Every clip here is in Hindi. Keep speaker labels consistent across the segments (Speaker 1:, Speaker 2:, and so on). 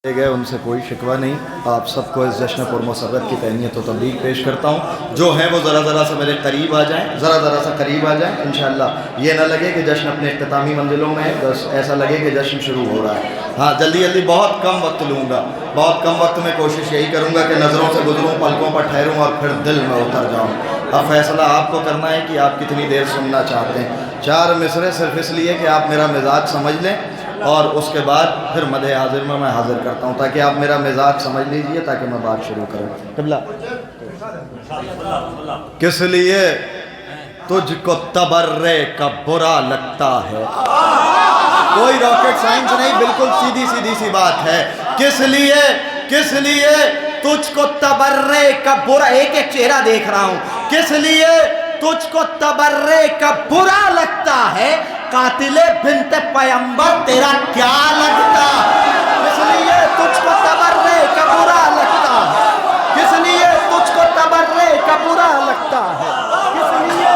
Speaker 1: गए उनसे कोई शिकवा नहीं। आप सबको इस जश्न पुरमसरत की तहनीत व तबरीक पेश करता हूँ। जो हैं वो ज़रा सा मेरे करीब आ जाएँ, ज़रा सा करीब आ जाएँ। इंशाअल्लाह ये ना लगे कि जश्न अपने इख्तितामी मंजिलों में है, बस ऐसा लगे कि जश्न शुरू हो रहा है। हाँ, जल्दी जल्दी बहुत कम वक्त लूँगा, बहुत कम वक्त में कोशिश यही करूँगा कि नज़रों से गुजरूँ, पलकों पर ठहरूँ और फिर दिल में उतर जाऊँ। अब फैसला आपको करना है कि आप कितनी देर सुनना चाहते हैं। 4 मिसरे सिर्फ इसलिए कि आप मेरा मिजाज समझ लें और उसके बाद फिर मदे हाजिर में मैं हाजिर करता हूँ, ताकि आप मेरा मिजाज समझ लीजिए, ताकि मैं बात शुरू करूँ। कबला किस लिए तुझको तबर्रे का बुरा लगता है? कोई रॉकेट साइंस नहीं, बिल्कुल सीधी सीधी सी बात है। किस लिए तुझको तबर्रे का बुरा, एक एक चेहरा देख रहा हूं, किस लिए तुझको तबर्रे का बुरा लगता है? कातिले बिन्ते पैगंबर तेरा क्या लगता? किस लिए तुझको तबर्रे का बुरा लगता है? किस लिए तुझको तबर्रे का बुरा लगता है? किस लिए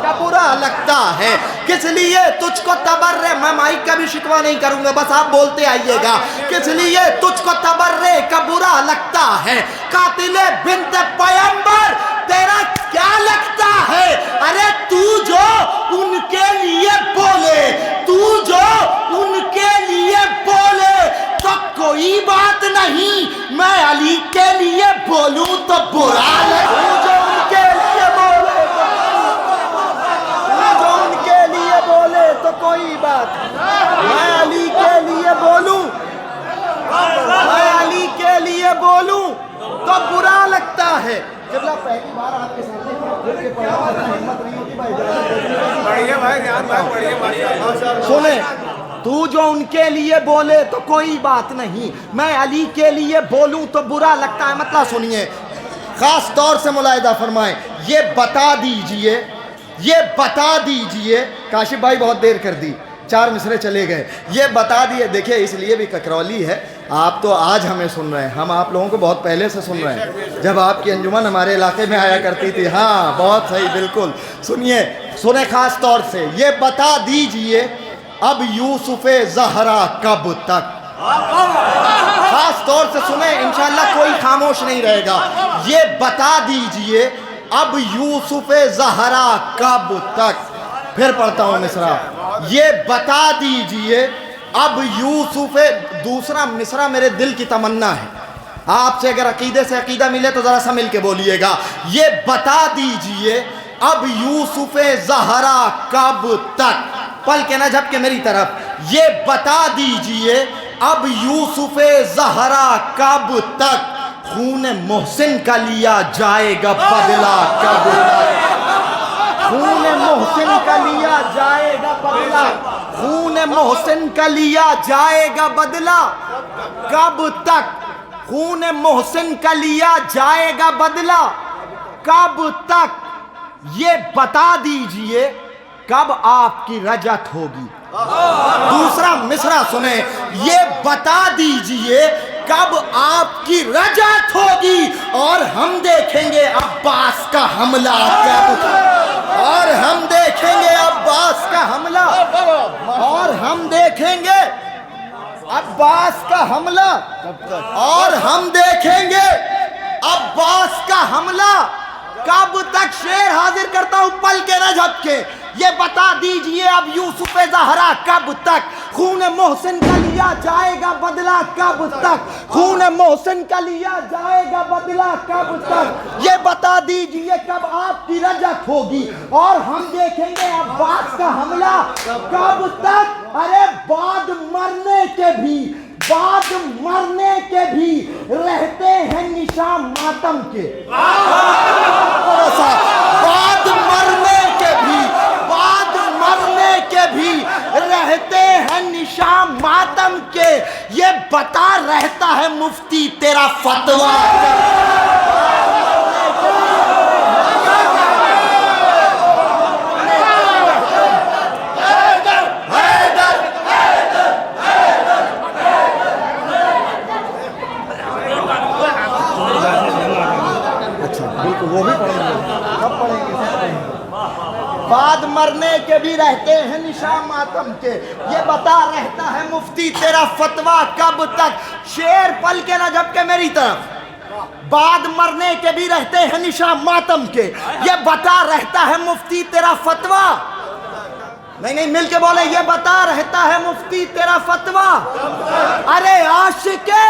Speaker 1: का बुरा लगता है? किस लिए तुझको तबर्रे, मैं माइक का भी शिकवा नहीं करूंगा, बस आप बोलते आइएगा। किस लिए तुझको तबर्रे का बुरा लगता है? कातिले बिन्ते पैगंबर तेरा क्या लगता है? अरे तू जो उनके लिए बोले, तू जो उनके लिए बोले तो कोई बात नहीं, मैं अली के लिए बोलूं तो बुरा लगे। तू जो उनके लिए बोले, तू जो उनके लिए बोले तो कोई बात नहीं, मैं अली के लिए बोलूं, मैं अली के लिए बोलूं तो बुरा लगता है। जब पहली बार आपके सामने हिम्मत नहीं होती भाई, सुने, तू जो उनके लिए बोले तो कोई बात नहीं, मैं अली के लिए बोलूं तो बुरा लगता है। मतलब सुनिए, खास तौर से मुलाहिदा फरमाएं, ये बता दीजिए, काशिफ भाई बहुत देर कर दी, 4 मिसरे चले गए, ये बता दिए। देखिए इसलिए भी ककरौली है, आप तो आज हमें सुन रहे हैं, हम आप लोगों को बहुत पहले से सुन रहे हैं, जब आपकी अंजुमन हमारे इलाके में आया करती थी। हाँ बहुत सही, बिल्कुल। सुने खास तौर से, ये बता दीजिए अब यूसुफ़े ज़हरा कब तक? खास तौर से सुने, इंशाअल्लाह कोई खामोश नहीं रहेगा। ये बता दीजिए अब यूसुफ़े ज़हरा कब तक? फिर पढ़ता हूँ मिसरा, ये बता दीजिए अब यूसुफ़े, दूसरा मिसरा मेरे दिल की तमन्ना है, आपसे अगर अकीदे से अकीदा मिले तो ज़रा सा मिल के बोलिएगा। ये बता दीजिए अब यूसुफ़े ज़हरा कब तक? पल के ना झपके मेरी तरफ, ये बता दीजिए अब यूसुफ़े ज़हरा कब तक? खून मोहसिन का लिया जाएगा बदला कब तक? खून मोहसिन का लिया जाएगा बदला, खून मोहसिन का लिया जाएगा बदला कब तक? खून मोहसिन का लिया जाएगा बदला कब तक? ये बता दीजिए कब आपकी रजत होगी? दूसरा मिसरा सुने, ये बता दीजिए कब आपकी रजत होगी, और हम देखेंगे अब्बास का हमला कब, और हम देखेंगे अब्बास का हमला, और हम देखेंगे अब्बास का हमला, और हम देखेंगे अब्बास का हमला कब तक? शेर हाजिर करता हूं, पल के न झपके, ये बता दीजिए अब यूसुफ़े ज़हरा कब तक? खून मोहसिन का लिया जाएगा बदला कब तक? खून मोहसिन का लिया जाएगा बदला कब तक? ये बता दीजिए कब आपकी रजत होगी, और हम देखेंगे अब्बास का हमला कब तक? अरे बाद मरने के भी रहते हैं निशान मातम के, मरने के भी रहते हैं निशान मातम के। ये बता रहता है मुफ्ती तेरा फतवा। अच्छा बिल्कुल, वो भी पढ़ेंगे, कब पढ़ेंगे? बाद मरने के भी रहते हैं निशान मातम के, ये बता रहता है मुफ्ती तेरा फतवा कब तक। शेर पल के ना झपके मेरी तरफ, बाद मरने के भी रहते हैं निशान मातम के, ये बता रहता है मुफ्ती तेरा फतवा। नहीं मिलके बोले, ये बता रहता है मुफ्ती तेरा फतवा। अरे आशिके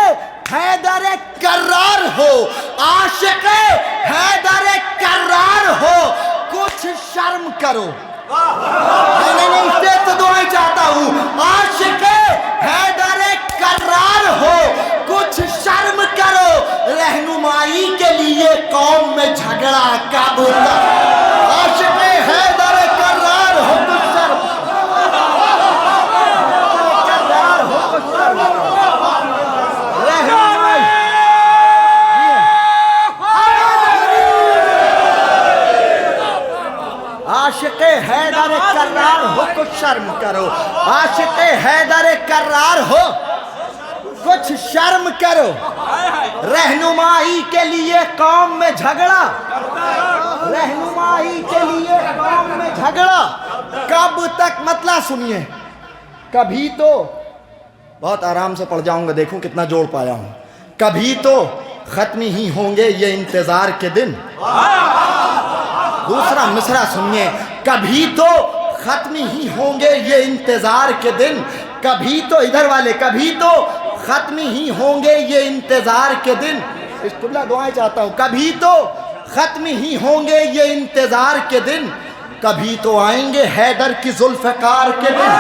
Speaker 1: हैदर कर्रार हो, आशिके हैदर कर्रार हो, कुछ शर्म करो। नहीं इससे तो दुआएं चाहता हूँ। आशिके हैदर कर्रार हो, कुछ शर्म करो, रहनुमाई के लिए कौम में झगड़ा कब तक। आशिके हैदर कर्रार हो, कुछ शर्म कर्रार हो, कुछ शर्म रहनुमाई। आशिके हैदर कर्रार हो, कुछ शर्म करो। आशिके हैदर कर्रार हो, कुछ शर्म करो, रहनुमाई के लिए कौम में झगड़ा, रहनुमाई के लिए कौम में झगड़ा कब तक। मतलब सुनिए, कभी तो बहुत आराम से पढ़ जाऊंगा, देखूं कितना जोड़ पाया हूं। कभी तो खत्म ही होंगे ये इंतजार के दिन। दूसरा मिसरा सुनिए, कभी तो खत्म ही होंगे ये इंतजार के दिन। कभी तो इधर वाले, कभी तो खत्म ही होंगे ये इंतजार के दिन। इस्तुल्लाह दुआएं चाहता हूं। कभी तो खत्म ही होंगे ये इंतजार के दिन, कभी तो आएंगे हैदर की जुल्फ़कार के दिन।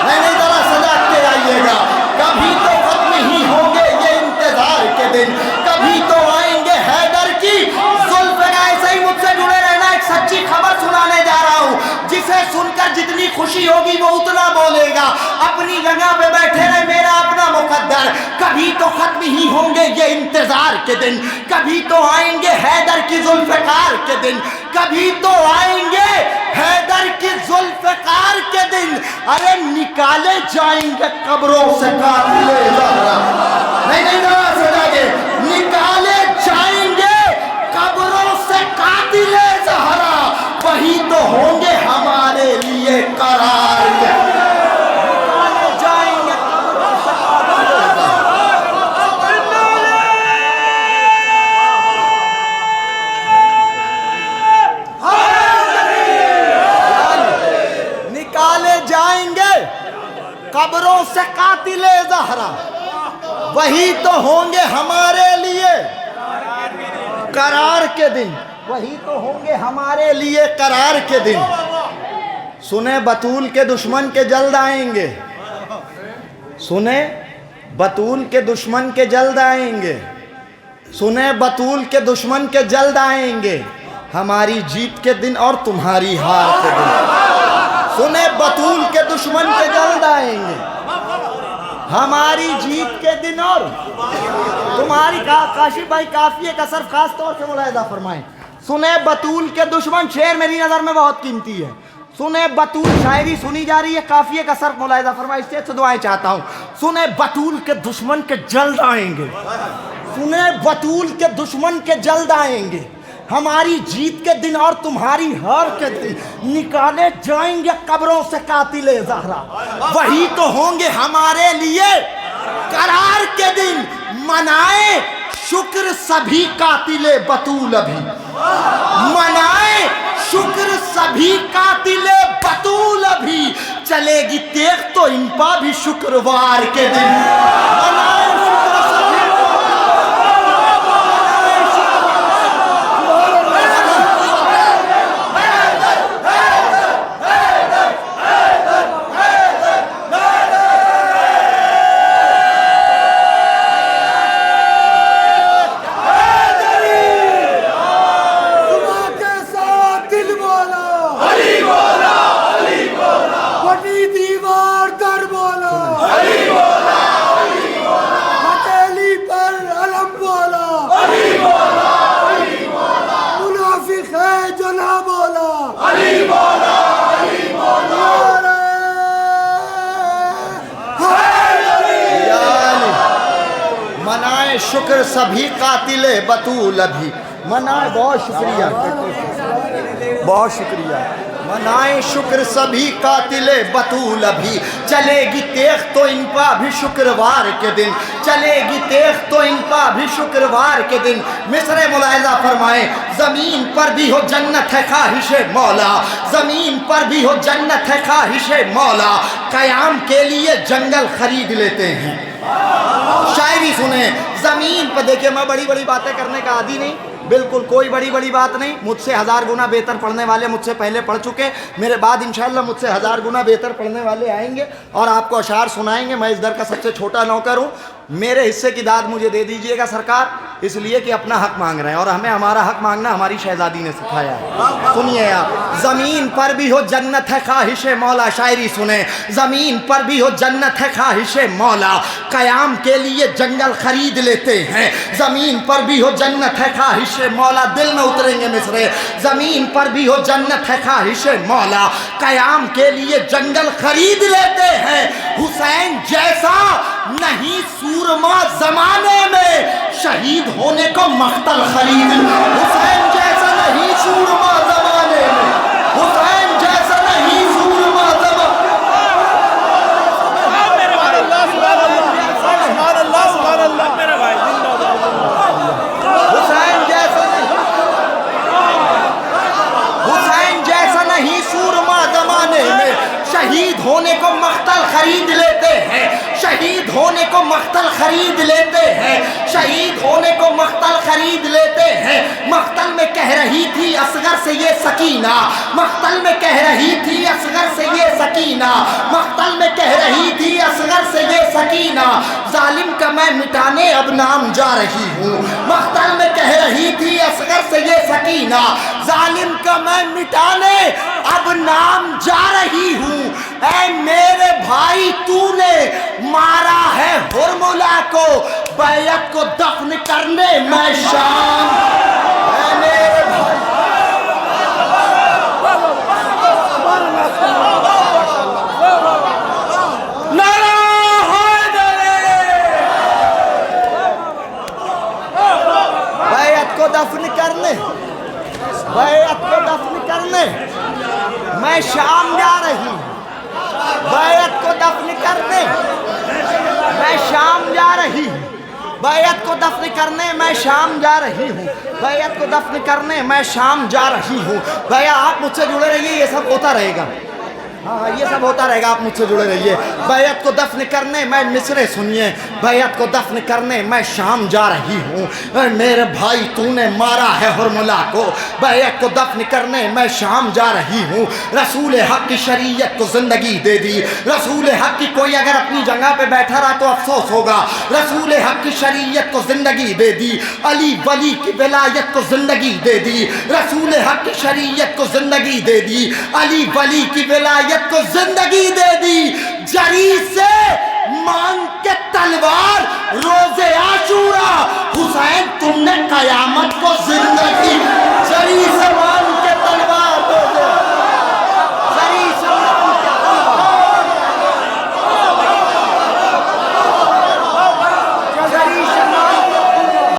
Speaker 1: नहीं जरा सजा के आइएगा। कभी तो खत्म ही होंगे ये इंतजार के दिन, कभी तो आएंगे हैदर की जुल्फ़कार। ऐसे ही मुझसे जुड़े रहना। एक सच्ची खबर सुनाने जा रहा हूं, जिसे सुनकर जितनी खुशी होगी वो उतना बोलेगा। अपनी जगह पे बैठे रहे, मेरा अपना मुकद्दर। कभी तो खत्म ही होंगे ये इंतजार के दिन, कभी तो आएंगे हैदर की जुल्फ़कार के दिन, कभी तो आएंगे हैदर की जुल्फ़कार के दिन। अरे निकाले जाएंगे कब्रों से कातिले ज़हरा। नहीं सजागे, निकाले जाएंगे कब्रों से कातिले ज़हरा, वही तो होंगे हमारे लिए करार के। निकाले जाएंगे कब्रों से कातिले ज़हरा, निकाले जाएंगे कब्रों से कातिले ज़हरा, वही तो होंगे हमारे लिए करार के दिन, वही तो होंगे हमारे लिए करार के दिन। सुने बतूल के दुश्मन के जल्द आएंगे, सुने बतूल के दुश्मन के जल्द आएंगे, सुने बतूल के दुश्मन के जल्द आएंगे, हमारी जीत के दिन और तुम्हारी हार के दिन। सुने बतूल के दुश्मन के जल्द आएंगे, हमारी जीत के दिन और तुम्हारी। काशिफ भाई काफिए का सर्फ खास तौर से मुलाहिजा फरमाएं। सुने बतूल के दुश्मन, शेर मेरी नजर में बहुत कीमती है। सुने बतूल, शायरी सुनी जा रही है, काफिए का सर्फ मुलाहिजा फरमाएं। इससे तो दुआएं चाहता हूं। सुने बतूल के दुश्मन के जल्द आएंगे, सुने बतूल के दुश्मन के जल्द आएंगे, हमारी जीत के दिन और तुम्हारी हार के दिन। निकाले जाएंगे कब्रों से कातिले ज़हरा, वही तो होंगे हमारे लिए करार के दिन। मनाए शुक्र सभी कातिले बतूल अभी, मनाए शुक्र सभी कातिले बतूल अभी, चलेगी तेग तो इनपा भी शुक्रवार के दिन। मनाए शुक्र सभी शुक्र सभी कातिले बतूल अभी। मनाए, बहुत शुक्रिया, बहुत शुक्रिया। मनाए शुक्र सभी कातिले बतूल अभी, चलेगी तेख तो इनका भी शुक्रवार के दिन, चलेगी तेख तो इनका भी शुक्रवार के दिन। मिसरे मुलाहिजा फरमाए, ज़मीन पर भी हो जन्नत है ख्वाहिशे मौला, ज़मीन पर भी हो जन्नत है ख्वाहिशे मौला, क़याम के लिए जंगल खरीद लेते हैं। शायरी सुने, ज़मीन पर देखिए, मैं बड़ी बड़ी बातें करने का आदी नहीं, बिल्कुल कोई बड़ी बड़ी बात नहीं। मुझसे 1000 गुना बेहतर पढ़ने वाले मुझसे पहले पढ़ चुके, मेरे बाद इंशाअल्लाह मुझसे 1000 गुना बेहतर पढ़ने वाले आएंगे और आपको अशार सुनाएंगे। मैं इस दर का सबसे छोटा नौकर हूँ, मेरे हिस्से की दाद मुझे दे दीजिएगा सरकार, इसलिए कि अपना हक मांग रहे हैं और हमें हमारा हक मांगना हमारी शहजादी ने सिखाया है। सुनिए आप, ज़मीन पर भी हो जन्नत है ख्वाहिशे मौला, शायरी सुने, ज़मीन पर भी हो जन्नत है ख्वाहिशे मौला, क़याम के लिए जंगल खरीद लेते हैं। ज़मीन पर भी हो जन्नत है ख्वाहिशे मौला, दिल में उतरेंगे मिसरे, ज़मीन पर भी हो जन्नत है ख्वाहिशे मौला, क़याम के लिए जंगल खरीद लेते हैं। हुसैन जैसा नहीं सूरमा ज़माने में, शहीद होने को मख्तल खरीद। हुसैन जैसा नहीं सूरमा ज़माने में, हुसैन जैसा नहीं सूरमा हुसैन जैसा नहीं सूरमा ज़माने में, शहीद होने को मख्तल खरीद लेते हैं, शहीद होने को मख्तल खरीद लेते हैं, शहीद होने को मख्तल खरीद लेते हैं। मख्तल में कह रही थी असगर से ये सकीना, मख्तल में कह रही थी असगर से ये सकीना, मख्तल में कह रही थी असगर से ये सकीना, जालिम का मैं मिटाने अब नाम जा रही हूँ। मख्तल में कह रही थी असगर से ये सकीना, जालिम का मैं मिटाने अब नाम जा रही हूँ। ऐ मेरे भाई तूने मारा है हुरमुला को, बैयत को दफन करने मैं शाम। ऐ मेरे भाई, नारा हैदरी, बैयत को दफन करने, बैयत को दफन करने मैं शाम जा रही हूँ, बैयत को दफन करने मैं शाम जा रही हूँ, बैयत को दफन करने मैं शाम जा रही हूँ, बैयत को दफन करने मैं शाम जा रही हूँ। भैया आप मुझसे जुड़े रहिए, ये सब होता रहेगा, हाँ ये सब होता रहेगा, आप मुझसे जुड़े रहिए। बैयत को दफन करने मैं मिसरे सुनिए, बैयत को दफन करने मैं शाम जा रही हूँ। मेरे भाई तूने मारा है हुरमुला को, बैयत को दफन करने मैं शाम जा रही हूँ। रसूल हक की शरीयत को ज़िंदगी दे दी, रसूल हक की कोई अगर अपनी जगह पे बैठा रहा तो अफसोस होगा। रसूल हक की शरीयत को ज़िंदगी दे दी, अली वली की विलायत को ज़िंदगी दे दी, रसूल हक की शरीयत को ज़िंदगी दे दी, अली वली की विलायत को जिंदगी दे दी। जरी से मांग के तलवार रोज़े आशूरा, हुसैन तुमने कयामत को जिंदगी